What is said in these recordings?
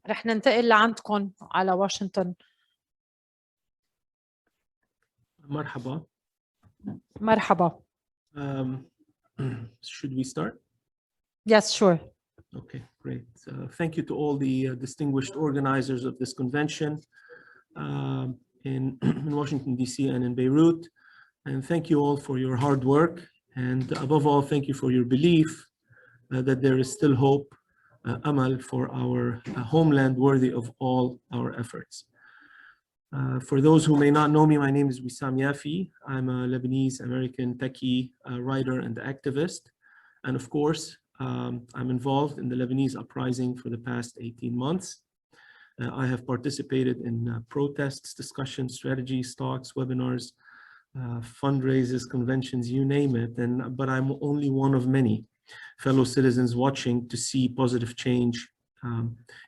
رح ننتقل لعندكم على واشنطن. مرحبا. مرحبا. Should we start? Yes, sure. Okay, great. Thank you to all the distinguished organizers of this convention in Washington, D.C. and in Beirut. And thank you all for your hard work. And above all, thank you for your belief that there is still hope, amal, for our homeland worthy of all our efforts. For those who may not know me, my name is Wissam Yafi. I'm a Lebanese American techie writer and activist. And of course, I'm involved in the Lebanese uprising for the past 18 months. I have participated in protests, discussions, strategies, talks, webinars, fundraisers, conventions, you name it. But I'm only one of many fellow citizens watching to see positive change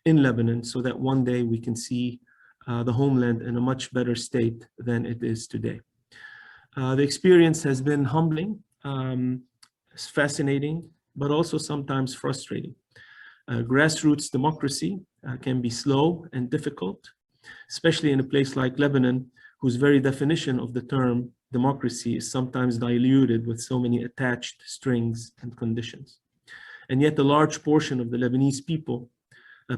in Lebanon so that one day we can see the homeland in a much better state than it is today. The experience has been humbling, it's fascinating, but also sometimes frustrating. Grassroots democracy can be slow and difficult, especially in a place like Lebanon, whose very definition of the term democracy is sometimes diluted with so many attached strings and conditions. And yet a large portion of the Lebanese people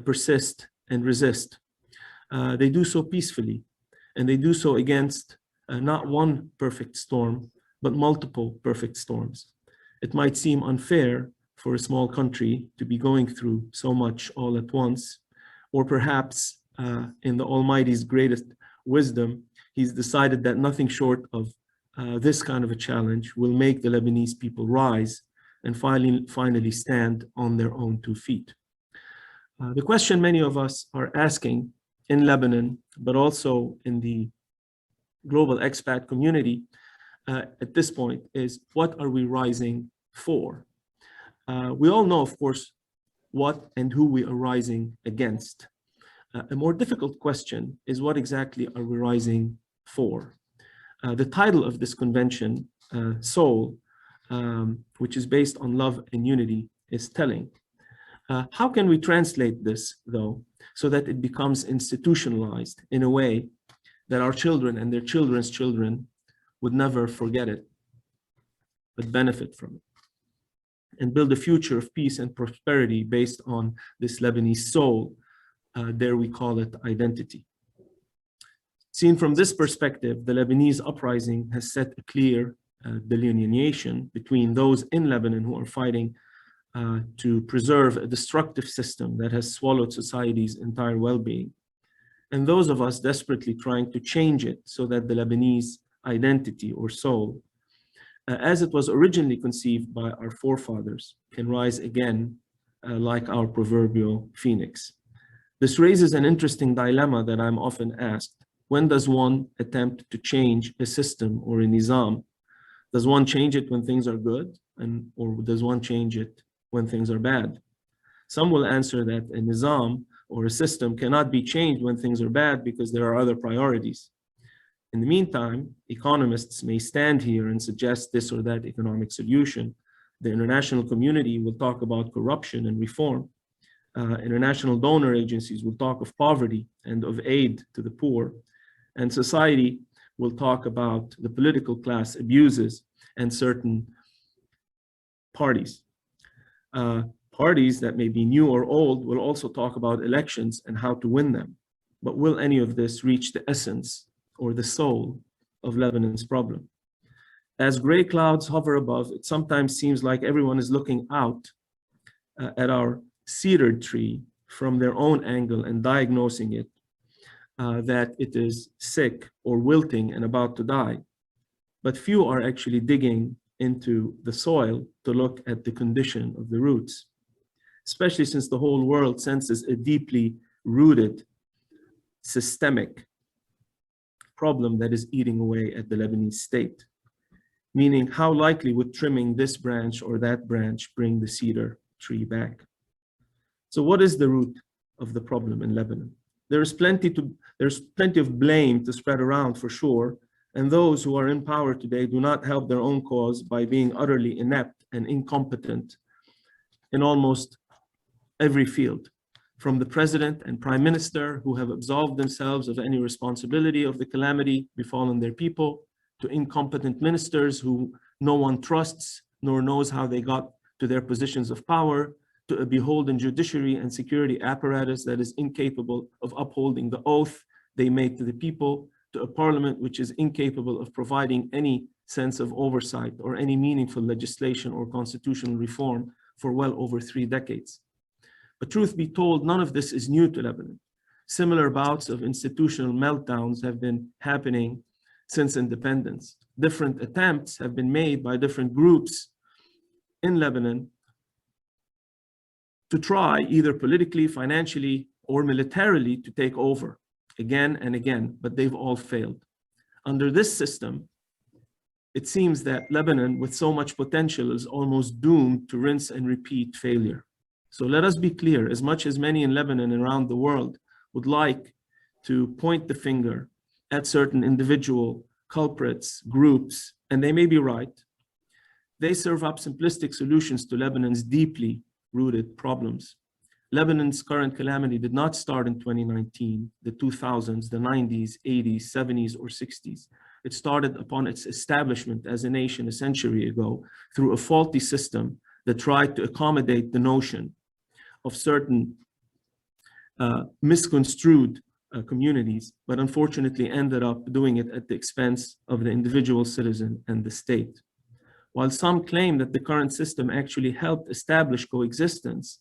persist and resist. They do so peacefully, and they do so against not one perfect storm, but multiple perfect storms. It might seem unfair for a small country to be going through so much all at once, or perhaps in the Almighty's greatest wisdom, He's decided that nothing short of this kind of a challenge will make the Lebanese people rise and finally stand on their own 2 feet. The question many of us are asking in Lebanon, but also in the global expat community at this point is, what are we rising for? We all know, of course, what and who we are rising against. A more difficult question is, what exactly are we rising for? The title of this convention, SOUL, which is based on love and unity, is telling. How can we translate this, though, so that it becomes institutionalized in a way that our children and their children's children would never forget it, but benefit from it, and build a future of peace and prosperity based on this Lebanese soul, dare we call it identity. Seen from this perspective, the Lebanese uprising has set a clear delineation between those in Lebanon who are fighting to preserve a destructive system that has swallowed society's entire well-being, and those of us desperately trying to change it so that the Lebanese identity or soul, as it was originally conceived by our forefathers, can rise again like our proverbial phoenix. This raises an interesting dilemma that I'm often asked. When does one attempt to change a system or a nizam? Does one change it when things are good, or does one change it when things are bad? Some will answer that a nizam or a system cannot be changed when things are bad because there are other priorities. In the meantime, economists may stand here and suggest this or that economic solution. The international community will talk about corruption and reform. International donor agencies will talk of poverty and of aid to the poor. And society will talk about the political class abuses and certain parties. Parties that may be new or old will also talk about elections and how to win them. But will any of this reach the essence or the soul of Lebanon's problem? As gray clouds hover above, it sometimes seems like everyone is looking out at our cedar tree from their own angle and diagnosing it that it is sick or wilting and about to die. But few are actually digging into the soil to look at the condition of the roots, especially since the whole world senses a deeply rooted systemic problem that is eating away at the Lebanese state. Meaning, how likely would trimming this branch or that branch bring the cedar tree back? So what is the root of the problem in Lebanon? There's plenty of blame to spread around for sure, and those who are in power today do not help their own cause by being utterly inept and incompetent in almost every field. from the president and prime minister, who have absolved themselves of any responsibility of the calamity befallen their people, to incompetent ministers who no one trusts nor knows how they got to their positions of power, to a beholden judiciary and security apparatus that is incapable of upholding the oath they made to the people, to a parliament which is incapable of providing any sense of oversight or any meaningful legislation or constitutional reform for well over 3 decades. But truth be told, none of this is new to Lebanon. Similar bouts of institutional meltdowns have been happening since independence. Different attempts have been made by different groups in Lebanon to try either politically, financially, or militarily to take over again and again, but they've all failed. Under this system, it seems that Lebanon, with so much potential, is almost doomed to rinse and repeat failure. So let us be clear, as much as many in Lebanon and around the world would like to point the finger at certain individual culprits, groups, and they may be right, they serve up simplistic solutions to Lebanon's deeply rooted problems. Lebanon's current calamity did not start in 2019, the 2000s, the 90s, 80s, 70s, or 60s. It started upon its establishment as a nation a century ago through a faulty system that tried to accommodate the notion of certain misconstrued communities, but unfortunately ended up doing it at the expense of the individual citizen and the state. While some claim that the current system actually helped establish coexistence,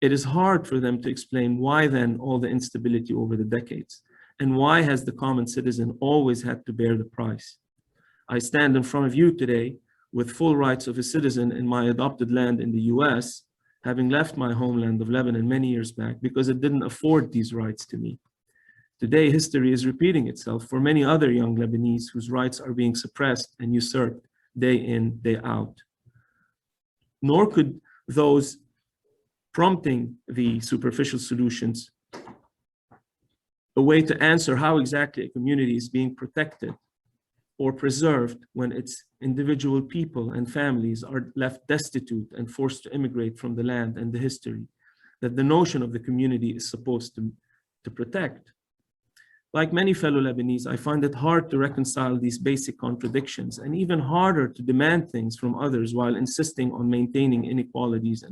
it is hard for them to explain why then all the instability over the decades, and why has the common citizen always had to bear the price. I stand in front of you today with full rights of a citizen in my adopted land in the US, having left my homeland of Lebanon many years back because it didn't afford these rights to me. Today, history is repeating itself for many other young Lebanese whose rights are being suppressed and usurped day in, day out. Nor could those prompting the superficial solutions a way to answer how exactly a community is being protected or preserved when its individual people and families are left destitute and forced to immigrate from the land and the history that the notion of the community is supposed to protect. Like many fellow Lebanese, I find it hard to reconcile these basic contradictions, and even harder to demand things from others while insisting on maintaining inequalities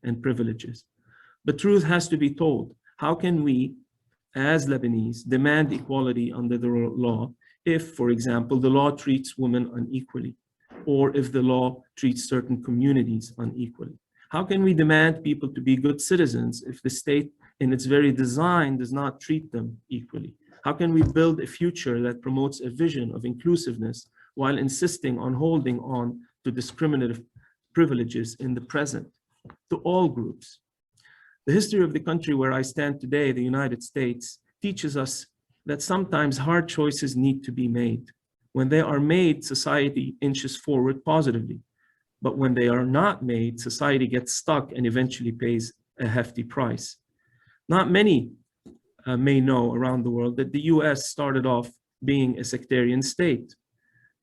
and privileges. But truth has to be told. How can we, as Lebanese, demand equality under the law if, for example, the law treats women unequally, or if the law treats certain communities unequally? How can we demand people to be good citizens if the state in its very design does not treat them equally? How can we build a future that promotes a vision of inclusiveness while insisting on holding on to discriminative privileges in the present to all groups? The history of the country where I stand today, the United States, teaches us that sometimes hard choices need to be made. When they are made, society inches forward positively. But when they are not made, society gets stuck and eventually pays a hefty price. Not many may know around the world that the US started off being a sectarian state.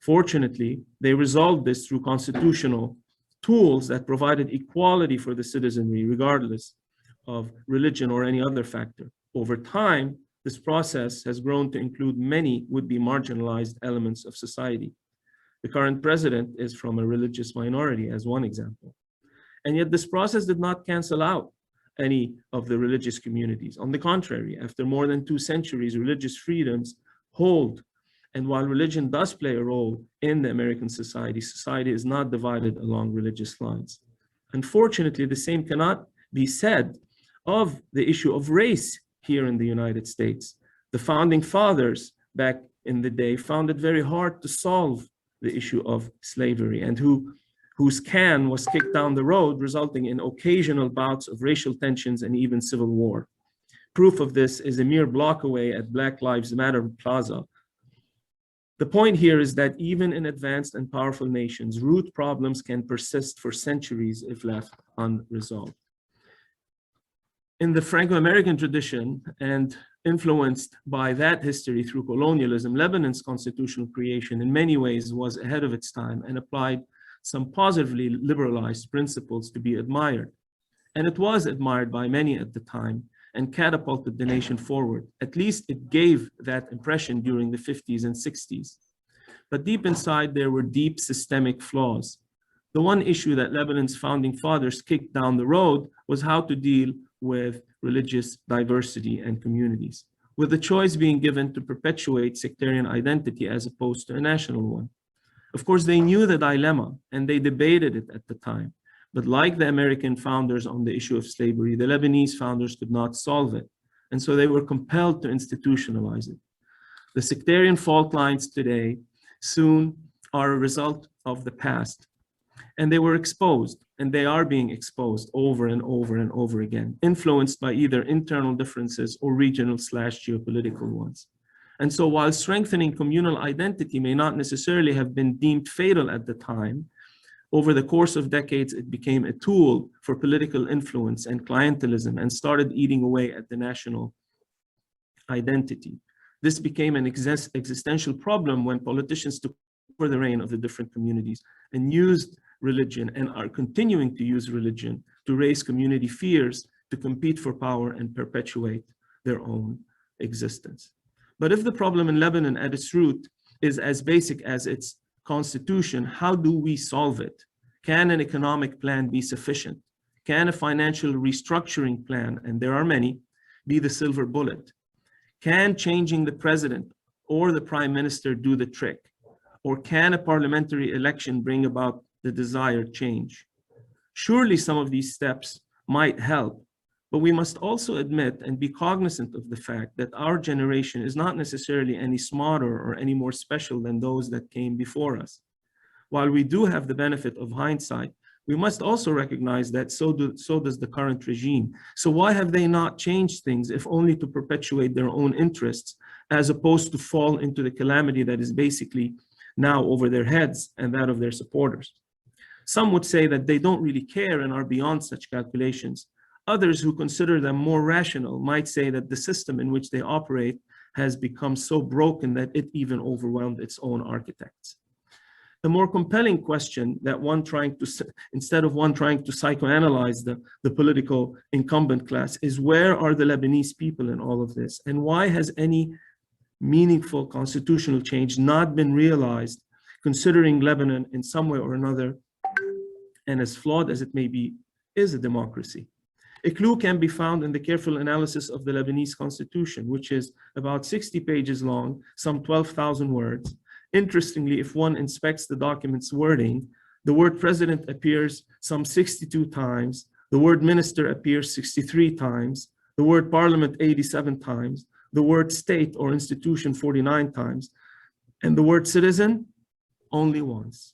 Fortunately, they resolved this through constitutional tools that provided equality for the citizenry, regardless of religion or any other factor. Over time, this process has grown to include many would-be marginalized elements of society. The current president is from a religious minority, as one example. And yet this process did not cancel out any of the religious communities. On the contrary, after more than 2 centuries, religious freedoms hold. And while religion does play a role in the American society, society is not divided along religious lines. Unfortunately, the same cannot be said of the issue of race here in the United States. The founding fathers back in the day found it very hard to solve the issue of slavery, and whose can was kicked down the road, resulting in occasional bouts of racial tensions and even civil war. Proof of this is a mere block away at Black Lives Matter Plaza. The point here is that even in advanced and powerful nations, root problems can persist for centuries if left unresolved. In the Franco-American tradition, and influenced by that history through colonialism, Lebanon's constitutional creation in many ways was ahead of its time and applied some positively liberalized principles to be admired. And it was admired by many at the time and catapulted the nation forward. At least it gave that impression during the 50s and 60s. But deep inside, there were deep systemic flaws. The one issue that Lebanon's founding fathers kicked down the road was how to deal with religious diversity and communities, with the choice being given to perpetuate sectarian identity as opposed to a national one. Of course, they knew the dilemma and they debated it at the time. But like the American founders on the issue of slavery, the Lebanese founders could not solve it. And so they were compelled to institutionalize it. The sectarian fault lines today soon are a result of the past. And they were exposed, and they are being exposed over and over and over again, influenced by either internal differences or regional/geopolitical ones. And so while strengthening communal identity may not necessarily have been deemed fatal at the time, over the course of decades, it became a tool for political influence and clientelism and started eating away at the national identity. This became an existential problem when politicians took over the reign of the different communities and used religion and are continuing to use religion to raise community fears, to compete for power and perpetuate their own existence. But if the problem in Lebanon at its root is as basic as its constitution, how do we solve it? Can an economic plan be sufficient? Can a financial restructuring plan, and there are many, be the silver bullet? Can changing the president or the prime minister do the trick? Or can a parliamentary election bring about the desired change? Surely some of these steps might help, but we must also admit and be cognizant of the fact that our generation is not necessarily any smarter or any more special than those that came before us. While we do have the benefit of hindsight, we must also recognize that so does the current regime. So why have they not changed things if only to perpetuate their own interests as opposed to fall into the calamity that is basically now over their heads and that of their supporters? Some would say that they don't really care and are beyond such calculations. Others who consider them more rational might say that the system in which they operate has become so broken that it even overwhelmed its own architects. The more compelling question that instead of one trying to psychoanalyze the political incumbent class is, where are the Lebanese people in all of this? And why has any meaningful constitutional change not been realized, considering Lebanon in some way or another, and as flawed as it may be, is a democracy? A clue can be found in the careful analysis of the Lebanese constitution, which is about 60 pages long, some 12,000 words. Interestingly, if one inspects the document's wording, the word president appears some 62 times, the word minister appears 63 times, the word parliament 87 times, the word state or institution 49 times, and the word citizen only once.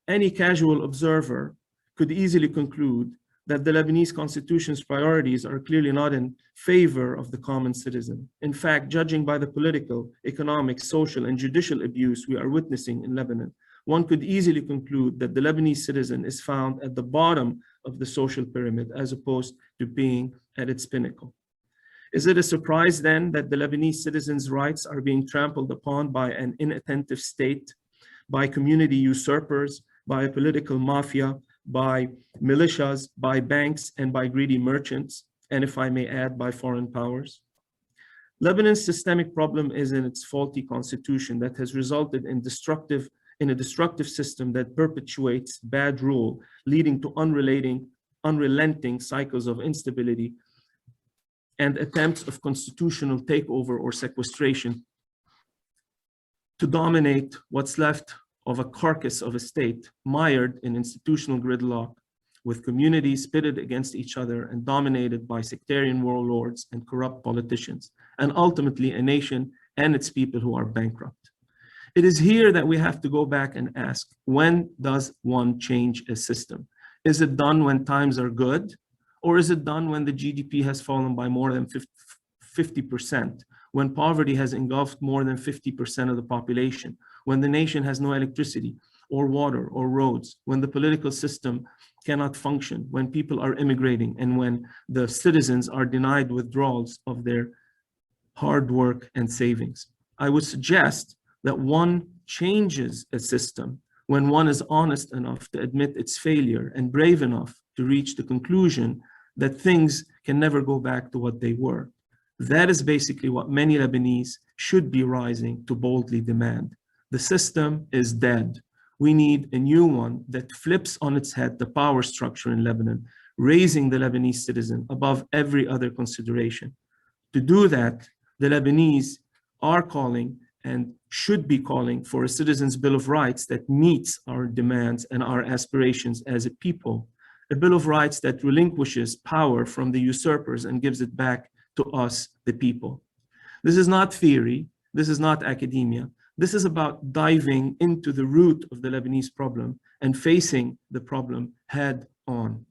Any casual observer could easily conclude that the Lebanese constitution's priorities are clearly not in favor of the common citizen. In fact, judging by the political, economic, social, and judicial abuse we are witnessing in Lebanon, one could easily conclude that the Lebanese citizen is found at the bottom of the social pyramid as opposed to being at its pinnacle. Is it a surprise then that the Lebanese citizens' rights are being trampled upon by an inattentive state, by community usurpers, by a political mafia, by militias, by banks, and by greedy merchants, and if I may add, by foreign powers? Lebanon's systemic problem is in its faulty constitution that has resulted in a destructive system that perpetuates bad rule, leading to unrelenting cycles of instability and attempts of constitutional takeover or sequestration to dominate what's left of a carcass of a state mired in institutional gridlock, with communities pitted against each other and dominated by sectarian warlords and corrupt politicians, and ultimately a nation and its people who are bankrupt. It is here that we have to go back and ask, when does one change a system? Is it done when times are good? Or is it done when the GDP has fallen by more than 50%, when poverty has engulfed more than 50% of the population, when the nation has no electricity or water or roads, when the political system cannot function, when people are immigrating, and when the citizens are denied withdrawals of their hard work and savings? I would suggest that one changes a system when one is honest enough to admit its failure and brave enough to reach the conclusion that things can never go back to what they were. That is basically what many Lebanese should be rising to boldly demand. The system is dead. We need a new one that flips on its head the power structure in Lebanon, raising the Lebanese citizen above every other consideration. To do that, the Lebanese are calling and should be calling for a Citizens' Bill of Rights that meets our demands and our aspirations as a people, a Bill of Rights that relinquishes power from the usurpers and gives it back to us, the people. This is not theory, this is not academia. This is about diving into the root of the Lebanese problem and facing the problem head on.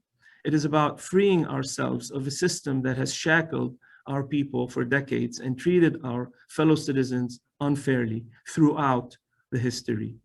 It is about freeing ourselves of a system that has shackled our people for decades and treated our fellow citizens unfairly throughout the history.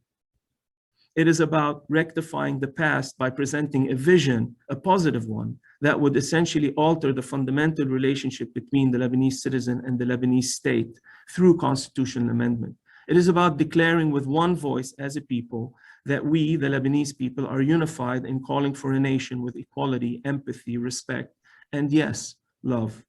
It is about rectifying the past by presenting a vision, a positive one, that would essentially alter the fundamental relationship between the Lebanese citizen and the Lebanese state through constitutional amendment. It is about declaring with one voice as a people that we, the Lebanese people, are unified in calling for a nation with equality, empathy, respect, and yes, love.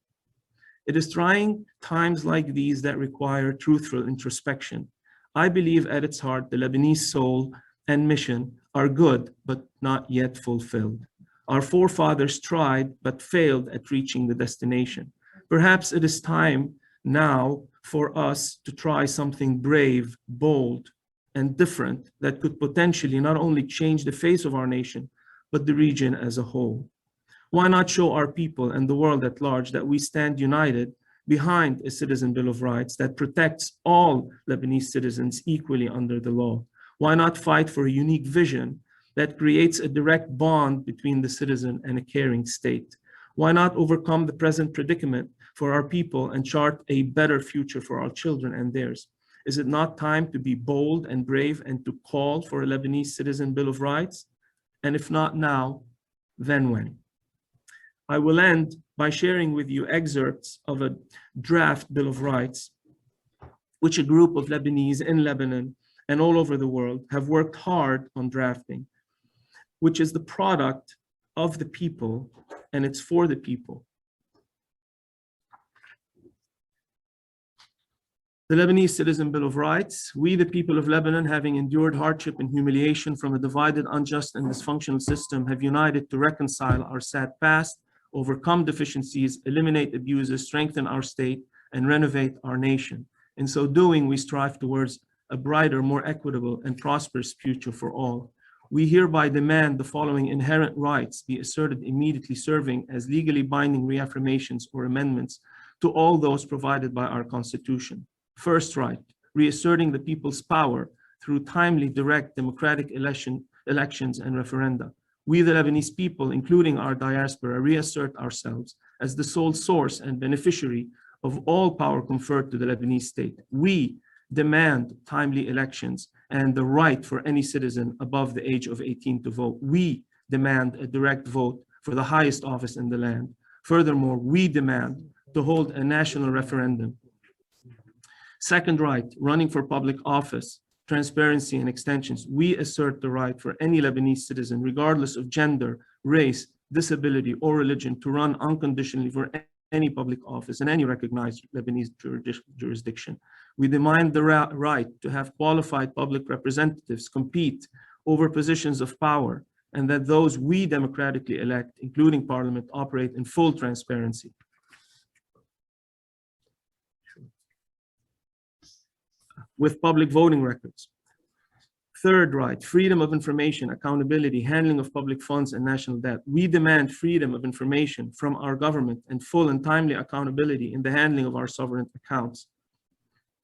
It is trying times like these that require truthful introspection. I believe at its heart, the Lebanese soul and mission are good, but not yet fulfilled. Our forefathers tried, but failed at reaching the destination. Perhaps it is time now for us to try something brave, bold, and different that could potentially not only change the face of our nation, but the region as a whole. Why not show our people and the world at large that we stand united behind a Citizen Bill of Rights that protects all Lebanese citizens equally under the law? Why not fight for a unique vision that creates a direct bond between the citizen and a caring state? Why not overcome the present predicament for our people and chart a better future for our children and theirs? Is it not time to be bold and brave and to call for a Lebanese Citizen Bill of Rights? And if not now, then when? I will end by sharing with you excerpts of a draft Bill of Rights, which a group of Lebanese in Lebanon and all over the world have worked hard on drafting, which is the product of the people and it's for the people. The Lebanese Citizen Bill of Rights. We, the people of Lebanon, having endured hardship and humiliation from a divided, unjust, and dysfunctional system, have united to reconcile our sad past, overcome deficiencies, eliminate abuses, strengthen our state, and renovate our nation. In so doing, we strive towards a brighter, more equitable, and prosperous future for all. We hereby demand the following inherent rights be asserted immediately, serving as legally binding reaffirmations or amendments to all those provided by our Constitution. First right, reasserting the people's power through timely, direct, democratic elections and referenda. We, the Lebanese people, including our diaspora, reassert ourselves as the sole source and beneficiary of all power conferred to the Lebanese state. We demand timely elections and the right for any citizen above the age of 18 to vote. We demand a direct vote for the highest office in the land. Furthermore, we demand to hold a national referendum. Second right, running for public office, transparency and extensions. We assert the right for any Lebanese citizen, regardless of gender, race, disability, or religion, to run unconditionally for any public office in any recognized Lebanese jurisdiction. We demand the right to have qualified public representatives compete over positions of power, and that those we democratically elect, including parliament, operate in full transparency. With public voting records. Third right, freedom of information, accountability, handling of public funds and national debt. We demand freedom of information from our government and full and timely accountability in the handling of our sovereign accounts.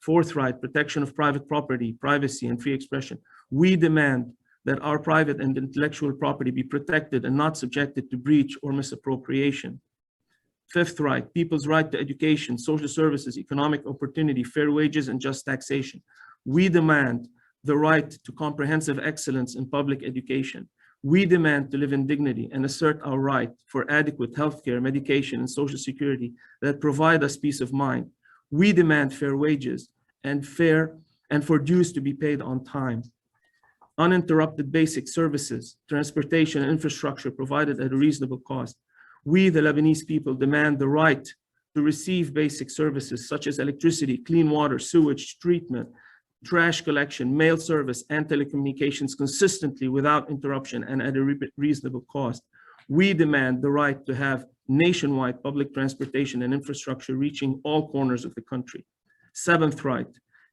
Fourth right, protection of private property, privacy, and free expression. We demand that our private and intellectual property be protected and not subjected to breach or misappropriation. Fifth right, people's right to education, social services, economic opportunity, fair wages, and just taxation. We demand the right to comprehensive excellence in public education. We demand to live in dignity and assert our right for adequate healthcare, medication, and social security that provide us peace of mind. We demand fair wages and for dues to be paid on time. uninterrupted basic services, transportation, and infrastructure provided at a reasonable cost. We, the Lebanese people, demand the right to receive basic services such as electricity, clean water, sewage treatment, trash collection, mail service, and telecommunications consistently without interruption and at a reasonable cost. We demand the right to have nationwide public transportation and infrastructure reaching all corners of the country. Seventh right,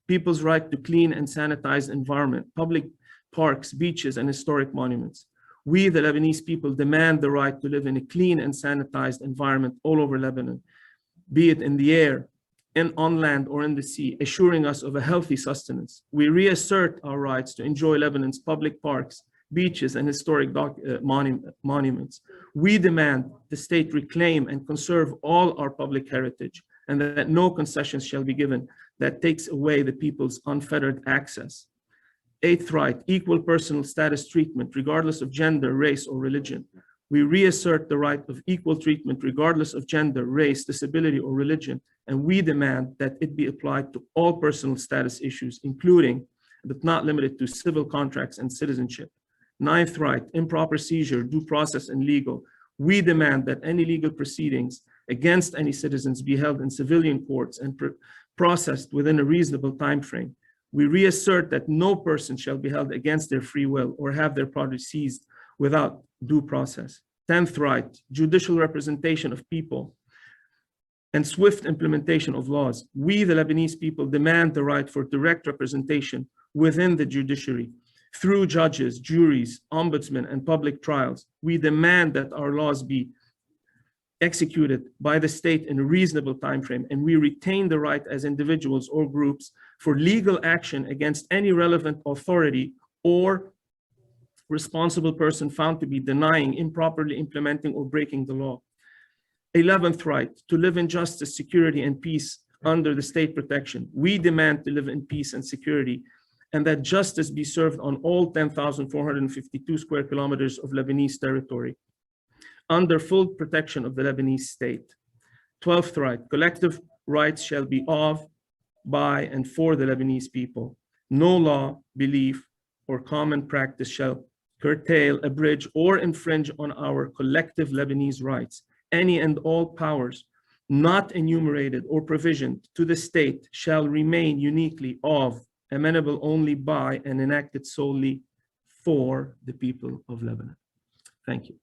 people's right to clean and sanitized environment, public parks, beaches, and historic monuments. We, the Lebanese people, demand the right to live in a clean and sanitized environment all over Lebanon, be it in the air, on land, or in the sea, assuring us of a healthy sustenance. We reassert our rights to enjoy Lebanon's public parks, beaches, and historic monuments. We demand the state reclaim and conserve all our public heritage, and that no concessions shall be given that takes away the people's unfettered access. Eighth right, equal personal status treatment, regardless of gender, race, or religion. We reassert the right of equal treatment, regardless of gender, race, disability, or religion, and we demand that it be applied to all personal status issues, including, but not limited to, civil contracts and citizenship. Ninth right, improper seizure, due process, and legal. We demand that any legal proceedings against any citizens be held in civilian courts and processed within a reasonable time frame. We reassert that no person shall be held against their free will or have their property seized without due process. 10th right, judicial representation of people and swift implementation of laws. We, the Lebanese people, demand the right for direct representation within the judiciary through judges, juries, ombudsmen, and public trials. We demand that our laws be executed by the state in a reasonable time frame, and we retain the right as individuals or groups for legal action against any relevant authority or responsible person found to be denying, improperly implementing, or breaking the law. 11th right, to live in justice, security, and peace under the state protection. We demand to live in peace and security, and that justice be served on all 10,452 square kilometers of Lebanese territory under full protection of the Lebanese state. 12th right, collective rights shall be of, by, and for the Lebanese people. No law, belief, or common practice shall curtail, abridge, or infringe on our collective Lebanese rights. Any and all powers not enumerated or provisioned to the state shall remain uniquely of, amenable only by, and enacted solely for the people of Lebanon. Thank you.